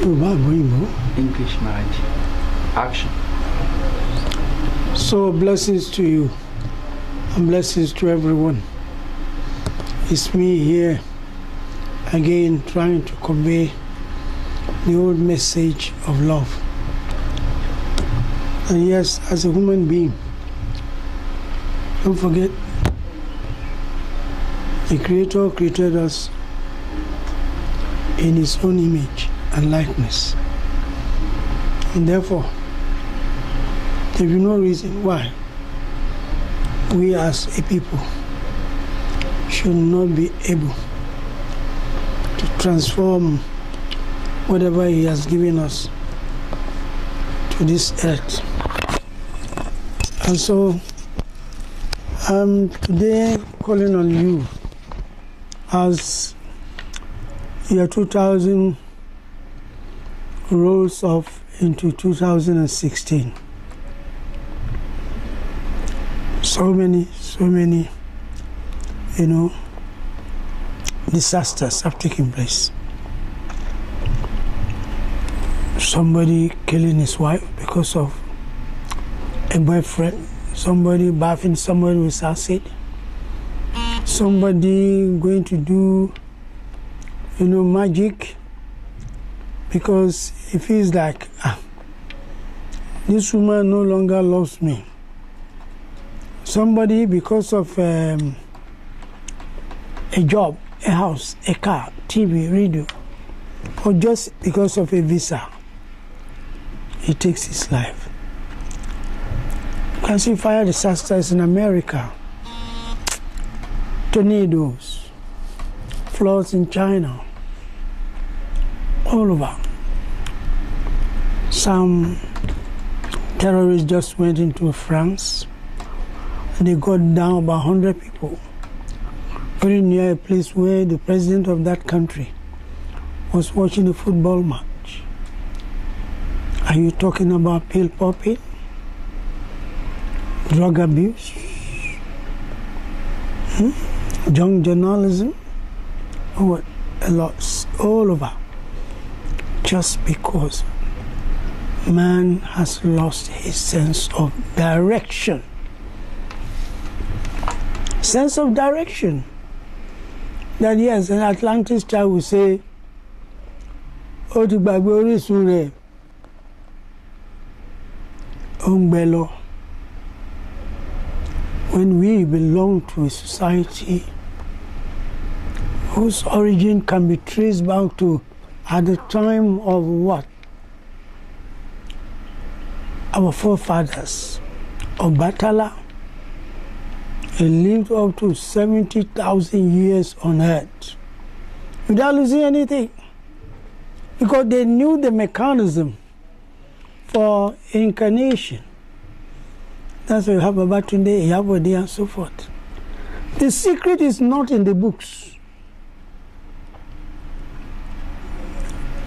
English, Maharaj. Action. So blessings to you and blessings to everyone. It's me here again trying to convey the old message of love. And yes, as a human being, don't forget the Creator created us in His own image and likeness. And therefore, there is no reason why we as a people should not be able to transform whatever He has given us to this earth. And so I'm today calling on you as year 2000 rolls off into 2016. So many, disasters have taken place. Somebody killing his wife because of a boyfriend, somebody bathing somebody with acid, somebody going to do, magic because he feels like, this woman no longer loves me. Somebody because of a job, a house, a car, TV, radio, or just because of a visa, he takes his life. You can see fire disasters in America, tornadoes, floods in China, all over. Some terrorists just went into France and they got down about 100 people, very near a place where the president of that country was watching a football match. Are you talking about pill popping, drug abuse, junk journalism, or what? A lot, all over. Just because man has lost his sense of direction. Sense of direction. That yes, an Atlantis child will say, "O ti gbàgbé orísun rẹ̀, ó ń gbẹ lọ." When we belong to a society whose origin can be traced back to at the time of what? Our forefathers of Batala, they lived up to 70,000 years on earth without losing anything because they knew the mechanism for incarnation. That's why you have Babatunde, Yabode, and so forth. The secret is not in the books.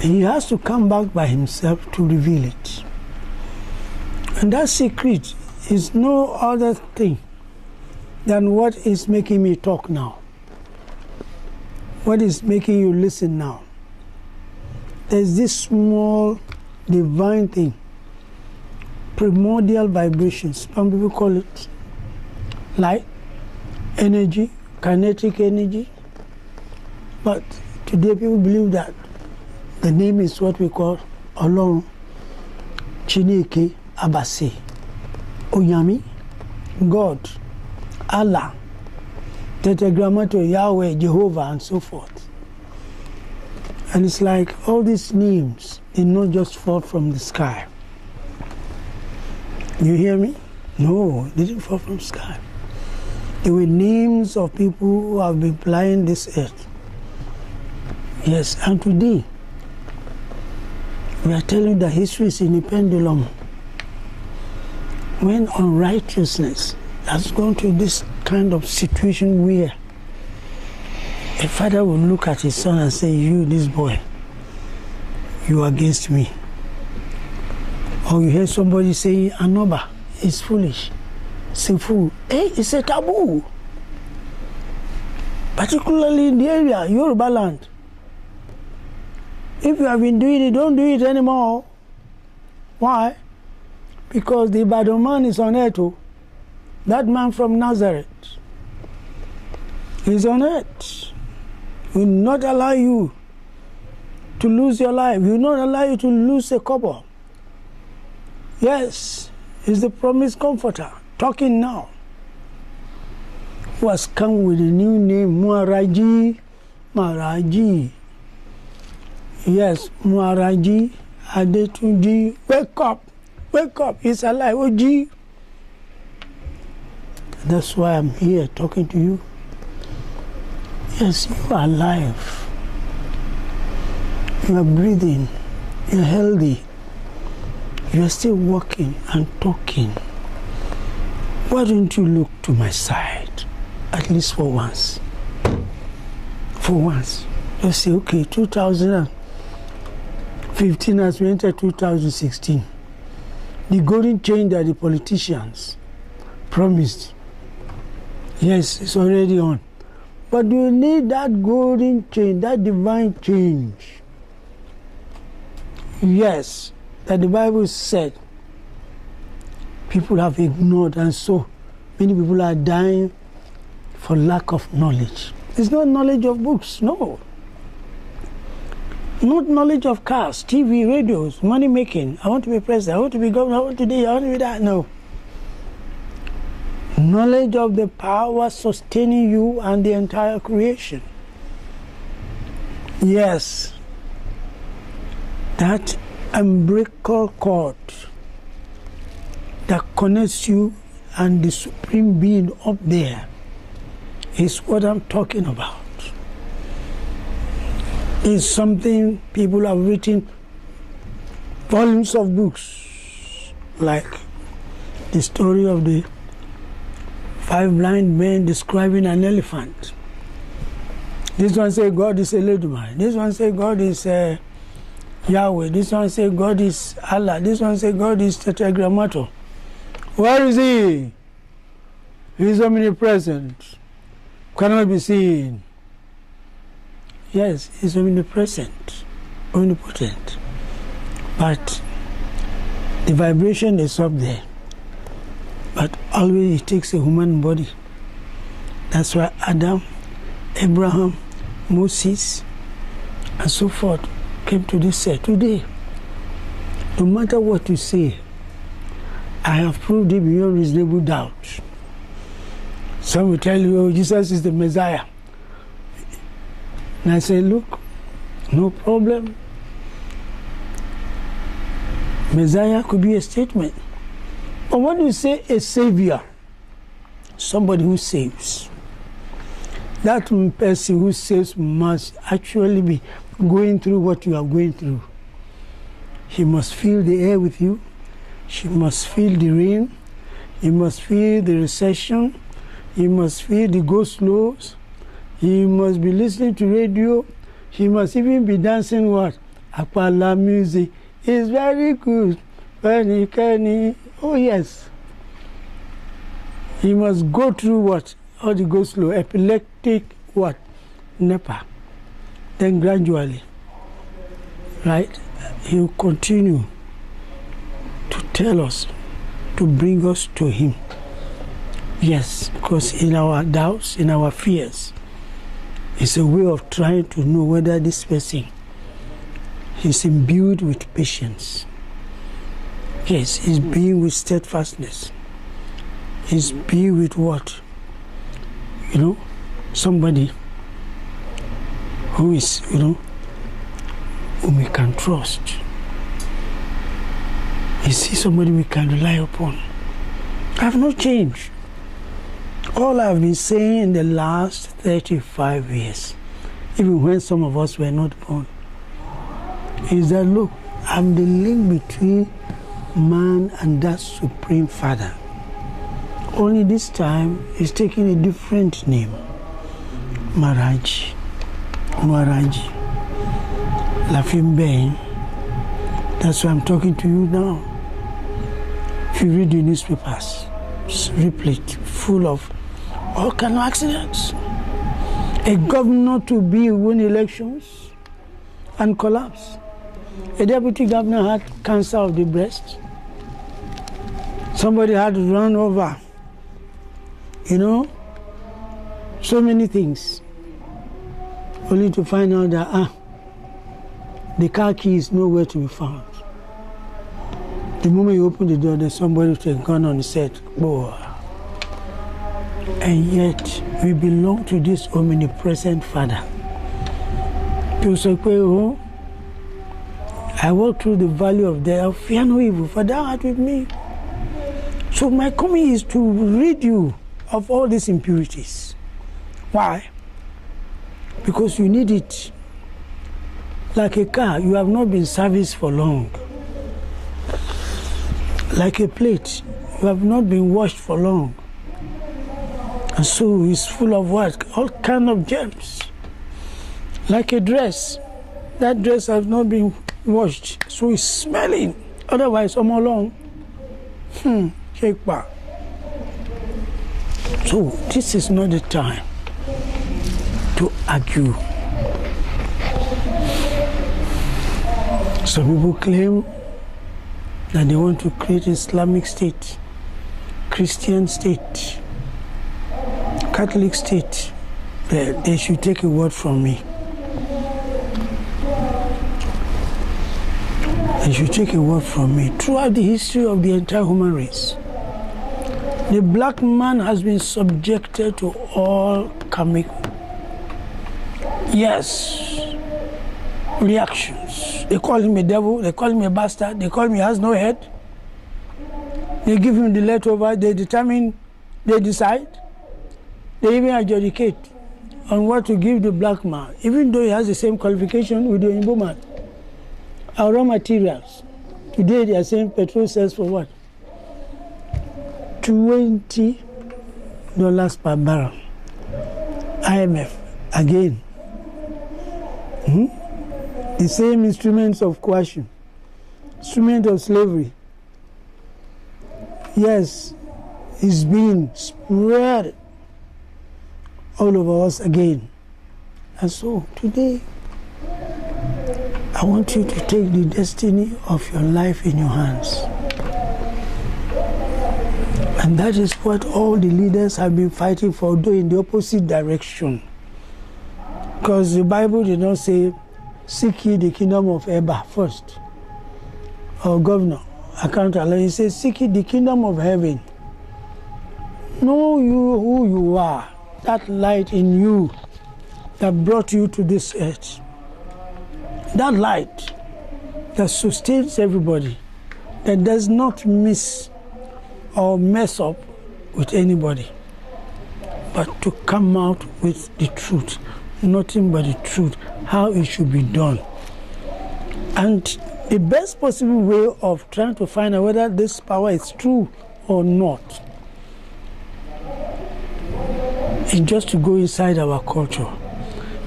He has to come back by himself to reveal it. And that secret is no other thing than what is making me talk now. What is making you listen now? There's this small divine thing, primordial vibrations. Some people call it light, energy, kinetic energy. But today people believe that the name is what we call Olorun, Chineke, Abase, Onyami, God, Allah, Tetragrammaton, Yahweh, Jehovah, and so forth. And it's like all these names did not just fall from the sky. You hear me? No, they didn't fall from the sky. They were names of people who have been plying this earth. Yes, and today, we are telling that history is in a pendulum. When unrighteousness has gone to this kind of situation where a father will look at his son and say, "You, this boy, you are against me." Or you hear somebody say, "Anoba is foolish, it's a fool." Hey, it's a taboo. Particularly in the area, Yoruba land. If you have been doing it, don't do it anymore. Why? Because the Ibadan man is on earth. That man from Nazareth is on earth. He will not allow you to lose your life. He will not allow you to lose a kobo. Yes, he's the promised comforter, talking now. Who has come with a new name, MaharajJi, MaharajJi. Yes, MaharajJi, Adetunji, wake up, he's alive, Oji. That's why I'm here talking to you. Yes, you are alive. You are breathing, you're healthy. You are still walking and talking. Why don't you look to my side, at least for once? For once. Just say, okay, 2015 as we enter 2016. The golden chain that the politicians promised, yes, it's already on. But you need that golden chain, that divine change. Yes, that the Bible said people have ignored, and so many people are dying for lack of knowledge. It's not knowledge of books, no. Not knowledge of cars, TV, radios, money making. I want to be president, I want to be governor, I want to do this, I want to be that. No. Knowledge of the power sustaining you and the entire creation. Yes. That umbilical cord that connects you and the Supreme Being up there is what I'm talking about. It's something people have written volumes of books, like the story of the 5 blind men describing an elephant. This one say God is a Eledumare. This one say God is Yahweh. This one say God is Allah. This one say God is Tetragrammaton. Where is he? He is omnipresent. Cannot be seen. Yes, he is omnipresent, omnipotent. But the vibration is up there. But always it takes a human body. That's why Adam, Abraham, Moses, and so forth came to this set today. No matter what you say, I have proved it beyond reasonable doubt. Some will tell you, oh, Jesus is the Messiah. And I say, look, no problem. Messiah could be a statement. But when you say a savior, somebody who saves, that person who saves must actually be going through what you are going through. He must feel the air with you. She must feel the rain. He must feel the recession. He must feel the go-slows. He must be listening to radio. He must even be dancing what? Akpala music. It's very good. When he can, oh yes. He must go through what? All the go-slow, epileptic what? NEPA. Then gradually, right, he will continue to tell us, to bring us to him. Yes, because in our doubts, in our fears, it's a way of trying to know whether this person is imbued with patience. Yes, he's being with steadfastness. He's being with what? You know, somebody who is, you know, whom we can trust. Is he somebody we can rely upon? I have not changed. All I've been saying in the last 35 years, even when some of us were not born, is that, look, I'm the link between man and that Supreme Father. Only this time, he's taking a different name. Maharaj. MaharajJi. Lafimbein. That's why I'm talking to you now. If you read the newspapers, it's replete, full of all kinds of accidents. A governor to be win elections and collapse. A deputy governor had cancer of the breast. Somebody had to run over. You know, so many things. Only to find out that, the car key is nowhere to be found. The moment you open the door, there's somebody with a gun on the set. Boy. And yet, we belong to this omnipresent Father. People say, oh, I walk through the valley of death, fear no evil, for thou art with me. So my coming is to rid you of all these impurities. Why? Because you need it. Like a car, you have not been serviced for long. Like a plate, you have not been washed for long. And so it's full of what? All kind of germs. Like a dress, that dress has not been washed, so it's smelling. Otherwise, I'm alone. Shake back. So this is not the time to argue. Some people claim that they want to create Islamic state, Christian state, Catholic state. They should take a word from me. They should take a word from me. Throughout the history of the entire human race, the black man has been subjected to all karmic, reactions. They call him a devil, they call him a bastard, they call him he has no head. They give him the leftover, they determine, they decide. They even adjudicate on what to give the black man, even though he has the same qualification with the Igbo man. Our raw materials. Today they are saying petrol sells for what? $20 per barrel. IMF, again. The same instruments of coercion, instrument of slavery. Yes, it's being spread all over us again. And so today, I want you to take the destiny of your life in your hands. And that is what all the leaders have been fighting for, though in the opposite direction. Because the Bible did not say, seek ye the kingdom of Eba first. Or governor, I can't allow you. It says, seek ye the kingdom of heaven. Know you who you are, that light in you that brought you to this earth. That light that sustains everybody, that does not miss or mess up with anybody, but to come out with the truth, nothing but the truth, how it should be done. And the best possible way of trying to find out whether this power is true or not is just to go inside our culture.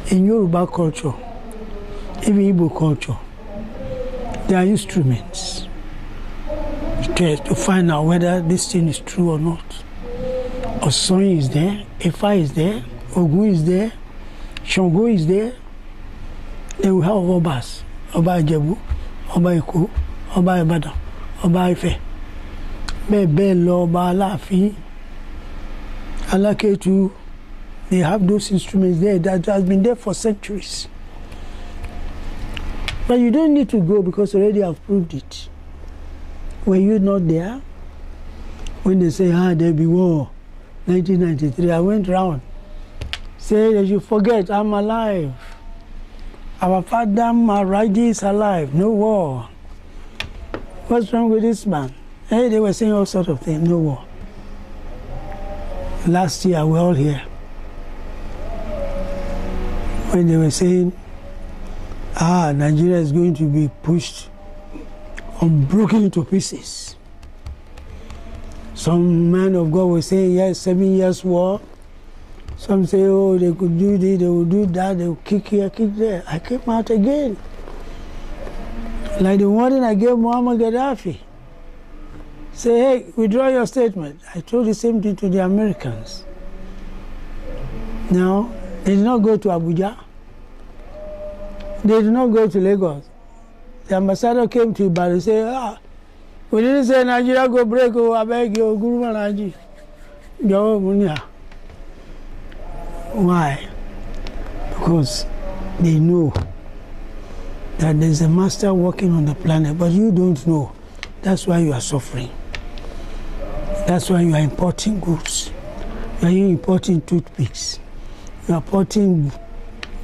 In Yoruba culture, even Igbo culture, there are instruments to find out whether this thing is true or not. Osun is there, Ifa is there, Ogun is there, Shango is there. Then we have Obas, Oba Ijebu, Oba Eko, Oba Ibadan, Oba Ife, Bebe Lo, Oba Alaafin, Alaketu. They have those instruments there that has been there for centuries. But you don't need to go because already I've proved it. Were you not there? When they say, there'll be war, 1993, I went round. Say that you forget, I'm alive. Our father MaharajJi is alive, no war. What's wrong with this man? Hey, they were saying all sorts of things, no war. Last year, we're all here. When they were saying, Nigeria is going to be pushed or broken into pieces. Some man of God was saying, yes, 7 years war. Some say, they could do this, they will do that, they will kick here, kick there. I came out again. Like the warning I gave Muammar Gaddafi. Say, hey, withdraw your statement. I told the same thing to the Americans. Now, they did not go to Abuja. They did not go to Lagos. the ambassador came to Ibadan and said, we didn't say Nigeria go break, I beg you, Guru MaharajJi. Why? Because they know that there's a master working on the planet, but you don't know. That's why you are suffering. That's why you are importing goods. You are importing toothpicks. You are importing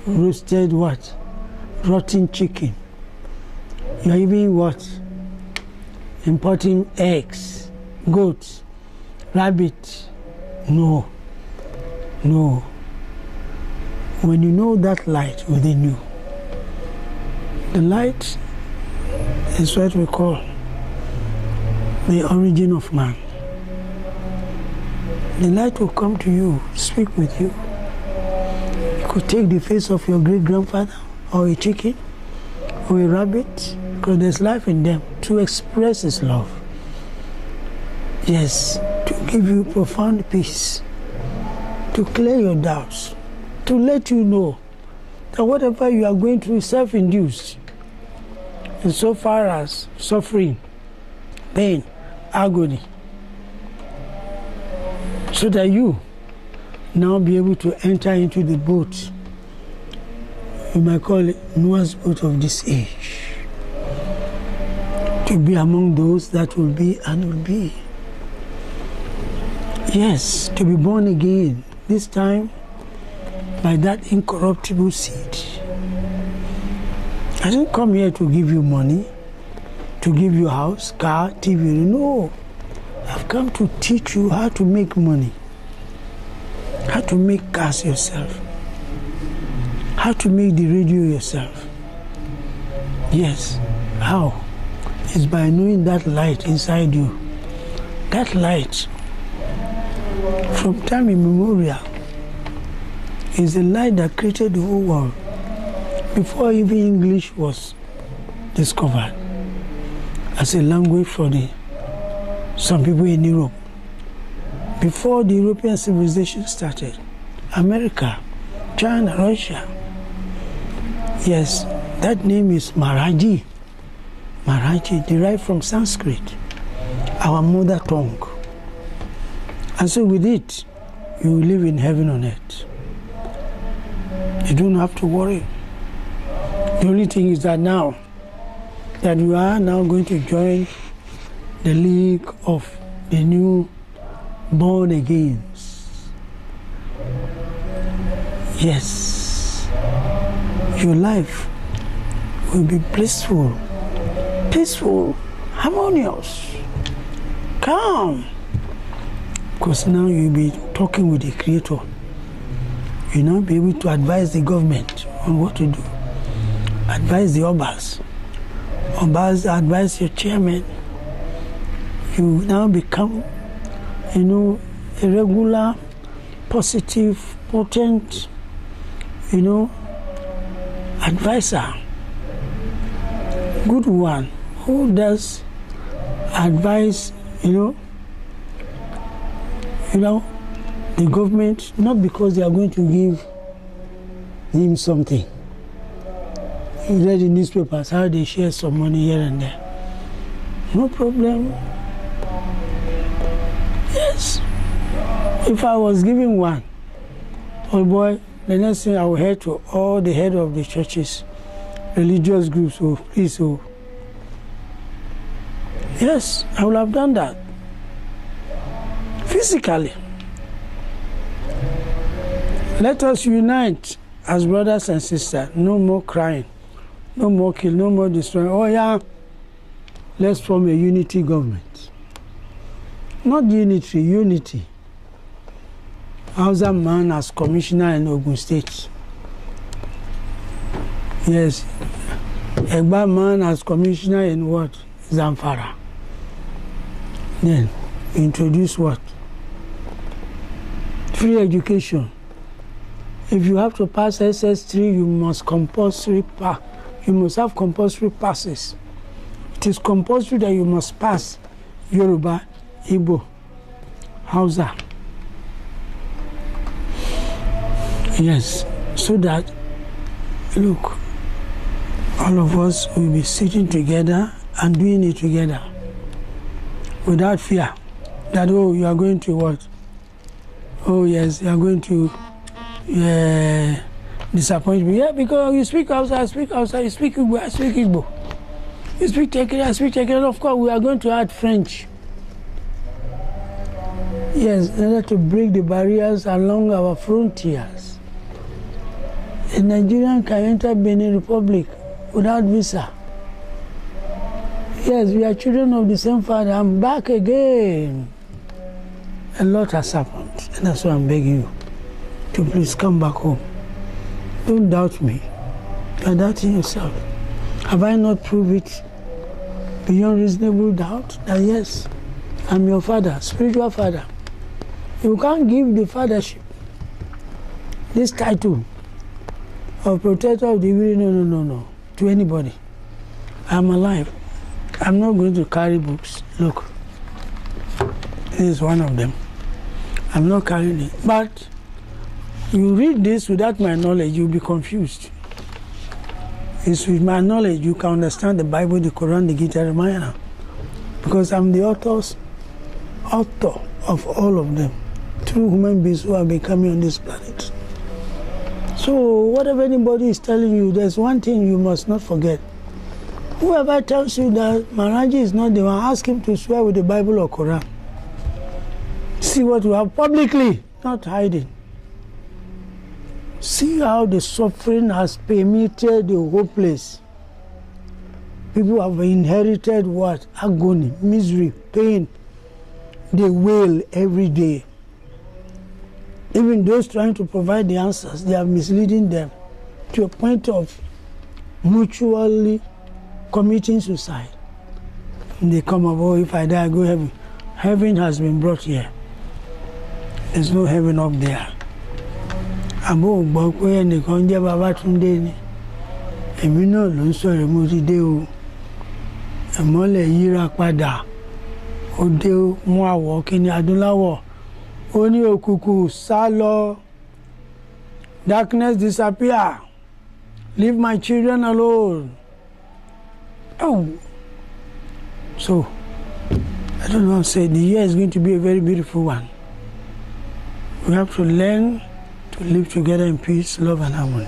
roasted what? Rotten chicken. You are even what? Importing eggs, goats, rabbit. No. No. When you know that light within you, the light is what we call the origin of man. The light will come to you, speak with you. You could take the face of your great-grandfather, or a chicken, or a rabbit, because there's life in them, to express his love. Yes, to give you profound peace, to clear your doubts, to let you know that whatever you are going through is self-induced. And so far as suffering, pain, agony, so that you now be able to enter into the boat, you might call it Noah's boat of this age, to be among those that will be and will be. Yes, to be born again, this time by that incorruptible seed. I didn't come here to give you money, to give you a house, car, TV. No. I've come to teach you how to make money, how to make cars yourself, how to make the radio yourself. Yes. How? It's by knowing that light inside you. That light, from time immemorial, is the light that created the whole world before even English was discovered as a language for some people in Europe. Before the European civilization started, America, China, Russia. Yes, that name is MaharajJi. MaharajJi, derived from Sanskrit, our mother tongue. And so with it, you will live in heaven on earth. You don't have to worry. The only thing is that now, that you are now going to join the league of the new born agains. Yes, your life will be blissful, peaceful, harmonious, calm. Because now you'll be talking with the Creator. You'll now be able to advise the government on what to do. Advise the Obas. Obas advise your chairman. You now become, a regular, positive, potent, advisor. Good one who does advise, the government, not because they are going to give him something. You read in newspapers how they share some money here and there. No problem. Yes. If I was giving one, oh boy, the next thing I will head to all the head of the churches, religious groups, please, yes, I will have done that. Physically. Let us unite as brothers and sisters. No more crying, no more killing, no more destroying. Oh yeah, let's form a unity government. Not unity, unity. Hausa man as commissioner in Ogun State. Yes. Egba man as commissioner in what? Zamfara. Then introduce what? Free education. If you have to pass SS3, you must have compulsory passes. It is compulsory that you must pass Yoruba, Igbo, Hausa. Yes, so that, look, all of us will be sitting together and doing it together without fear that, oh, you are going to what? Oh, yes, you are going to disappoint me. Yeah, because you speak outside, I speak outside, you speak Igbo, I speak Igbo. You speak Tekere, I speak Tekere. Of course, we are going to add French. Yes, in order to break the barriers along our frontiers. A Nigerian can enter Benin Republic without visa. Yes, we are children of the same father. I'm back again. A lot has happened, and that's why I'm begging you to please come back home. Don't doubt me. You're doubting yourself. Have I not proved it beyond reasonable doubt that yes, I'm your father, spiritual father? You can't give the fathership, this title of protector of the will, no, to anybody. I'm alive. I'm not going to carry books. Look, this is one of them. I'm not carrying it. But you read this without my knowledge, you'll be confused. It's with my knowledge you can understand the Bible, the Quran, the Gita, Ramayana. Because I'm the author of all of them. True human beings who are becoming on this planet. So whatever anybody is telling you, there's one thing you must not forget. Whoever tells you that MaharajJi is not the one, ask him to swear with the Bible or Quran. See what you have publicly, not hiding. See how the suffering has permeated the whole place. People have inherited what? Agony, misery, pain. They wail every day. Even those trying to provide the answers, they are misleading them to a point of mutually committing suicide. And they come up, oh, if I die, I go heaven. Heaven has been brought here. There's no heaven up there. Abo gbọ́ pé ẹnìkan jẹ́ Babátúndé ni. Èmi náà ló ń sọ̀rọ̀ mo ti dé o. Ẹ̀mọ́lẹ̀ yíra padà. Ó dé o mú àwọ̀ kíni adúláwọ̀. Ó ní òkùnkùn sá lọ. Darkness disappear. Leave my children alone. Oh. So, I don't know how to say, the year is going to be a very beautiful one. We have to learn to live together in peace, love, and harmony.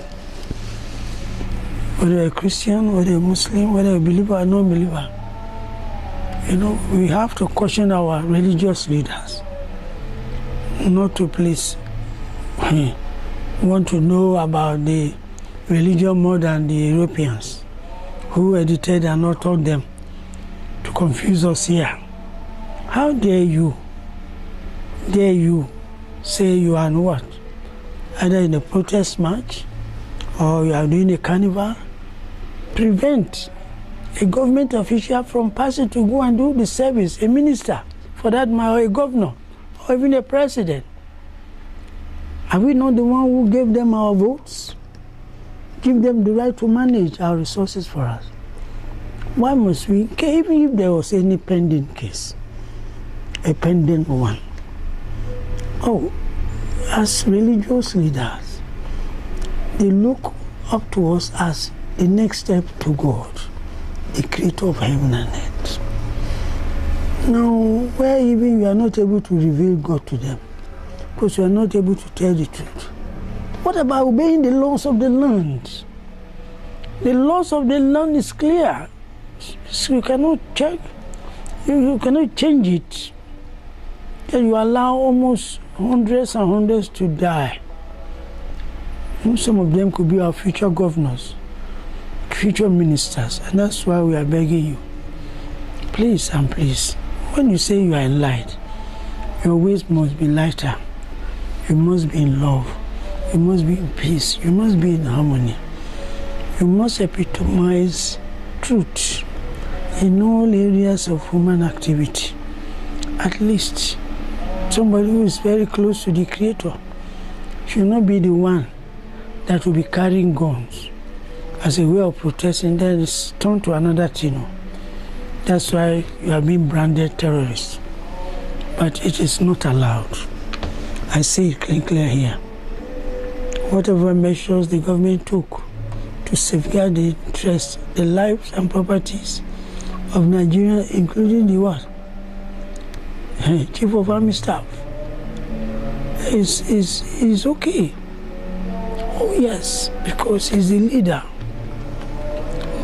Whether a Christian, whether a Muslim, whether a believer or non-believer, you know, we have to caution our religious leaders not to please want to know about the religion more than the Europeans who edited and not taught them to confuse us here. How dare you say you are what? Either in a protest march or you are doing a carnival. Prevent a government official from passing to go and do the service, a minister, for that matter, a governor, or even a president. Are we not the one who gave them our votes? Give them the right to manage our resources for us. Why must we, even if there was any pending case, a pending one? Oh, as religious leaders, they look up to us as the next step to God, the creator of heaven and earth. Now, where even you are not able to reveal God to them, because you are not able to tell the truth. What about obeying the laws of the land? The laws of the land is clear. So you cannot check, you cannot change it. Then you allow almost hundreds and hundreds to die. Some of them could be our future governors, future ministers, and that's why we are begging you. Please and please, when you say you are in light, your ways must be lighter. You must be in love. You must be in peace. You must be in harmony. You must epitomize truth in all areas of human activity. At least somebody who is very close to the Creator should not be the one that will be carrying guns as a way of protesting, then it's turned to another thing. That's why you are being branded terrorists. But it is not allowed. I say it clear here. Whatever measures the government took to to safeguard the interests, the lives and properties of Nigeria, including the what? Chief of Army Staff. Is okay. Oh yes, because he's the leader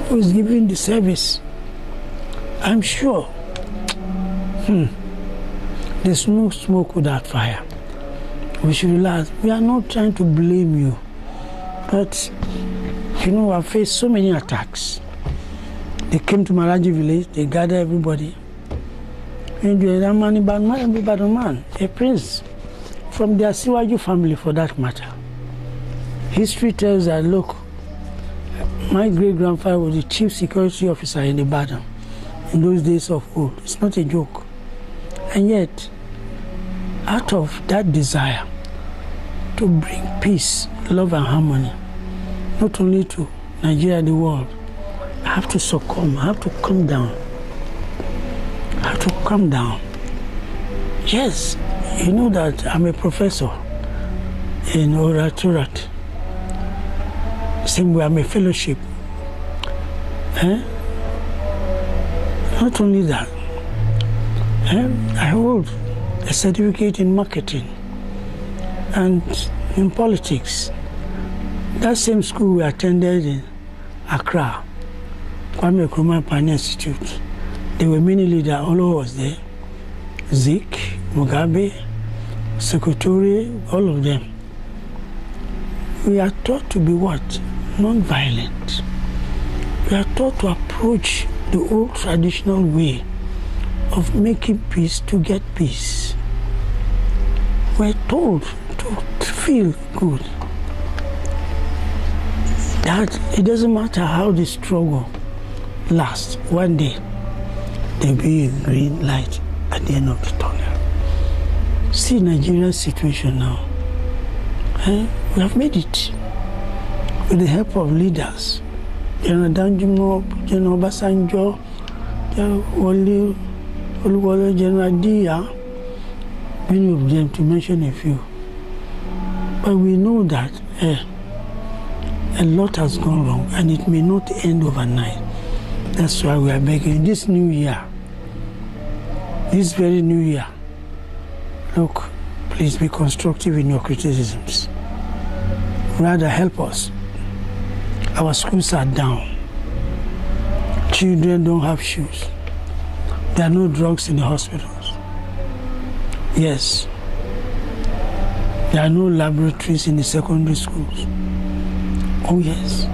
who is giving the service. I'm sure there's no smoke without fire. We should relax. We are not trying to blame you, but you know, I've faced so many attacks. They came to MaharajJi village, they gathered everybody. And a man, a prince from the Asiwaju family for that matter. History tells that, look, my great-grandfather was the chief security officer in Ibadan in those days of old. It's not a joke. And yet, out of that desire to bring peace, love and harmony, not only to Nigeria, the world, I have to succumb, I have to come down. I have to come down. Yes, you know that I'm a professor in oratory. Same way I'm a fellowship. Not only that, I hold a certificate in marketing and in politics. That same school we attended in Accra, Kwame Nkrumah Pioneer Institute. There were many leaders, all was there. Zik, Mugabe, Secretary, all of them. We are taught to be what? Non-violent. We are taught to approach the old traditional way of making peace to get peace. We're told to feel good. That it doesn't matter how the struggle lasts, one day there'll be a green light at the end of the tunnel. See Nigeria's situation now. We have made it with the help of leaders. General Danjuma, General Obasanjo, General Dia, many of them, to mention a few. But we know that a lot has gone wrong and it may not end overnight. That's why we are begging this new year, this very new year, look, please be constructive in your criticisms. Rather help us. Our schools are down. Children don't have shoes. There are no drugs in the hospitals. Yes. There are no laboratories in the secondary schools. Oh yes.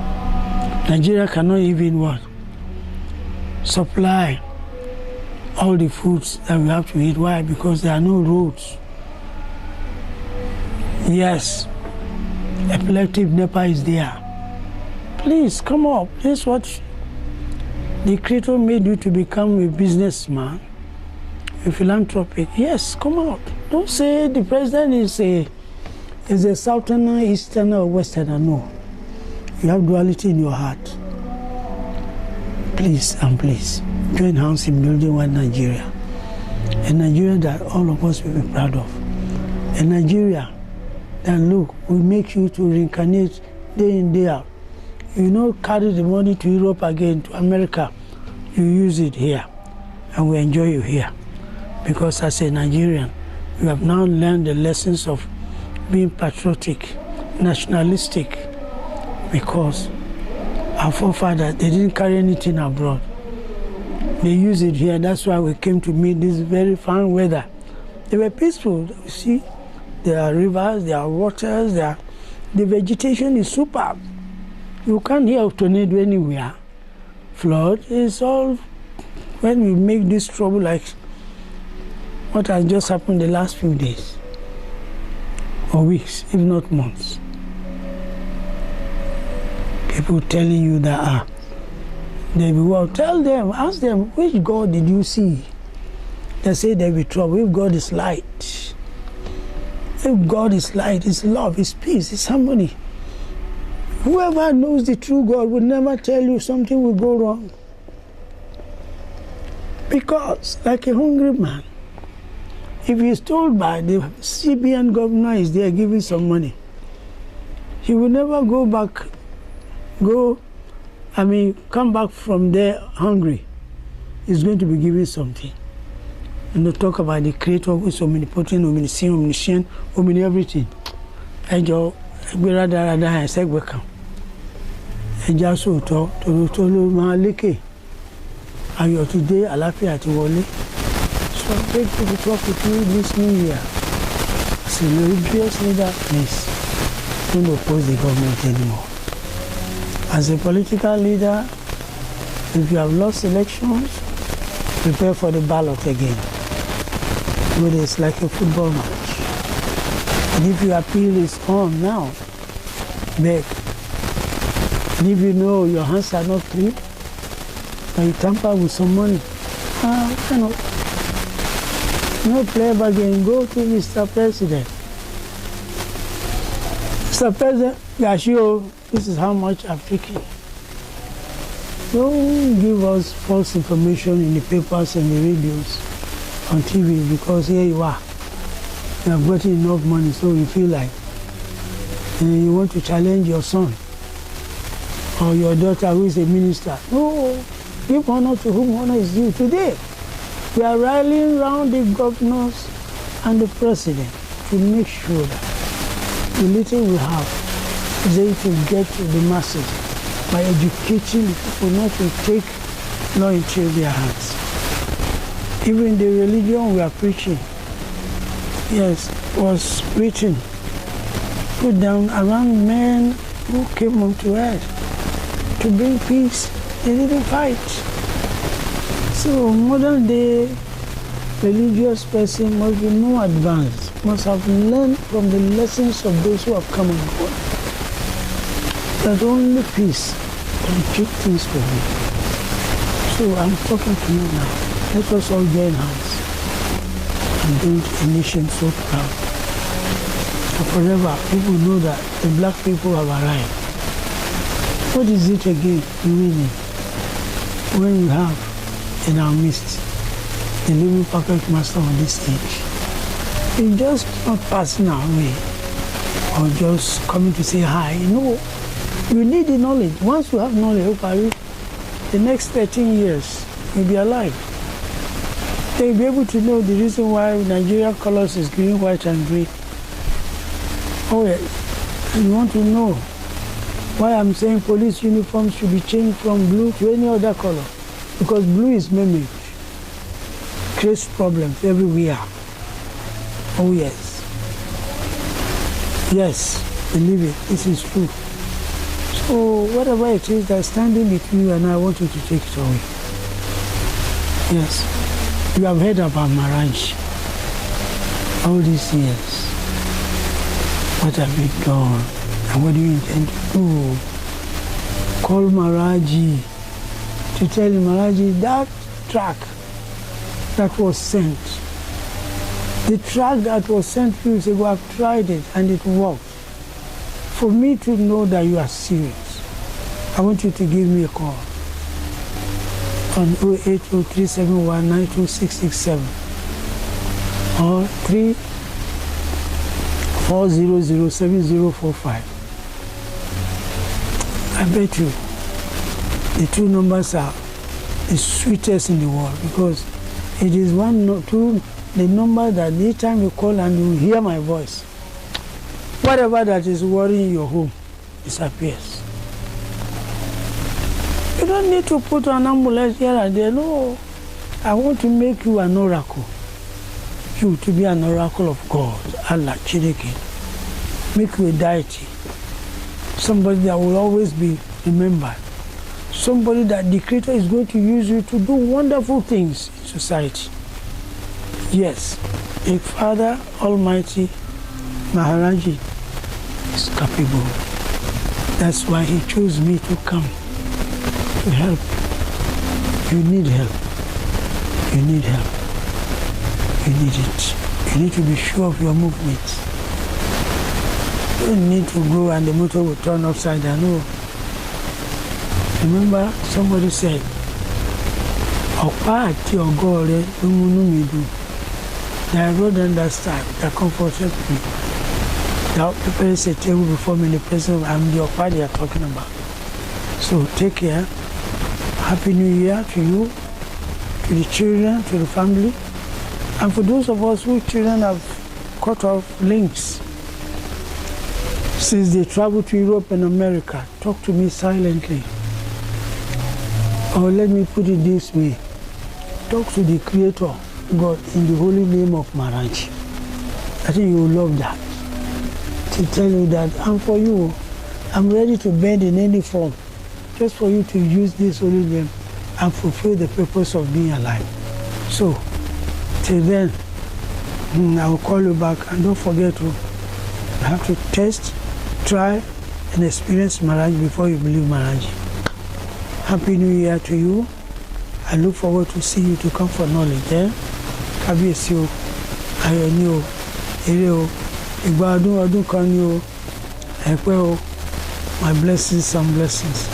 Nigeria cannot even what? Supply all the foods that we have to eat. Why? Because there are no roads. Yes. Epileptic NEPA is there. Please come up. This is what the Creator made you to become a businessman, a philanthropic. Yes, come out. Don't say the president is a southerner, easterner, or westerner. No. You have duality in your heart. Please and please join hands in building one Nigeria. A Nigeria that all of us will be proud of. A Nigeria that, look, will make you to reincarnate day in, day out. You don't carry the money to Europe again, to America. You use it here, and we enjoy you here. Because as a Nigerian, you have now learned the lessons of being patriotic, nationalistic, because our forefathers, they didn't carry anything abroad. They use it here. That's why we came to meet this very fine weather. They were peaceful. You see, there are rivers, there are waters, the vegetation is superb. You can't hear of tornado anywhere. Flood is all when we make this trouble like what has just happened the last few days or weeks, if not months. People telling you that they will, well, tell them, ask them, which God did you see? They say there will be trouble. If God is light, if God is light, it's love, it's peace, it's harmony. Whoever knows the true God will never tell you something will go wrong. Because, like a hungry man, if he's told by the CBN governor is there giving some money, he will never go back, go I mean, come back from there hungry, he's going to be given something. And they talk about the Creator who is omnipotent, omniscient, everything. And you rather I said, welcome. And just so to Maliki. And you're today, Alafi at Wally. So I beg you to talk with you this new year. As a religious leader, please don't oppose the government anymore. As a political leader, if you have lost elections, prepare for the ballot again. But it's like a football match. And if your appeal is on now, beg. And if you know your hands are not clean, and you tamper with some money, why not? No play bargain, go to Mr. President. Mr. President, Gashio, this is how much I've taken. Don't give us false information in the papers and the radios, on TV, because here you are. You have gotten enough money, so you feel like you want to challenge your son or your daughter who is a minister. No, give honor to whom honor is due. Today, we are rallying around the governors and the president to make sure that the little we have is able to get to the masses by educating people not to take law into their hands. Even the religion we are preaching, yes, was written, put down around men who came onto earth to bring peace. They didn't fight. So modern day religious person must be more advanced, must have learned from the lessons of those who have come on board, that only peace can keep things for you. So I'm talking to you now. Let us all join hands and build a nation so proud. And forever, people know that the black people have arrived. What is it again, meaning, when we have in our midst the living perfect master on this stage? It's just not passing our way or just coming to say hi. No, you need the knowledge. Once you have knowledge, the next 13 years you'll be alive. They'll be able to know the reason why Nigerian colors is green, white, and green. Oh, yeah. You want to know why I'm saying police uniforms should be changed from blue to any other color? Because blue is mimic, creates problems everywhere. Oh, yes. Yes, believe it, this is true. So, whatever it is that's standing between you and I want you to take it away. Yes. You have heard about Maharaj all these years. What have you done? And what do you intend to do? Call MaharajJi to tell him, MaharajJi, that track that was sent, the track that was sent few years ago, I've tried it and it worked. For me to know that you are serious, I want you to give me a call on 08037192667 or 34007045. I bet you the two numbers are the sweetest in the world, because it is the number that each time you call and you hear my voice, whatever that is worrying your home disappears. You don't need to put an ambulance here and there. No, I want to make you an oracle. You to be an oracle of God, Allah, Chineke. Make you a deity. Somebody that will always be remembered. Somebody that the Creator is going to use you to do wonderful things in society. Yes, a Father Almighty, MaharajJi, is capable. That's why He chose me to come. To help. You need help. You need help. You need it. You need to be sure of your movements. You don't need to go and the motor will turn upside down. No. Remember, somebody said, Ọ̀pá àti ọ̀gọ́ rẹ̀ ló múnú mi dùn. That I don't understand. That comforted me. That prepares a table before me in the presence of I'm the Ọ̀pá they are talking about. So take care. Happy New Year to you, to the children, to the family. And for those of us whose children have cut off links, since they travel to Europe and America, talk to me silently. Or let me put it this way, talk to the Creator, God, in the holy name of Maharaj. I think you will love that. To tell you that I'm for you. I'm ready to bend in any form, just for you to use this holy name and fulfill the purpose of being alive. So, till then, I will call you back, and don't forget to have to test, try, and experience Maharaj before you believe Maharaj. Happy New Year to you. I look forward to see you to come for knowledge. Kábíyèsí o, ayọ̀ ni o, ire o, ìgbà ọdún kan ni o, ẹ̀pẹ́ o, my blessings and blessings.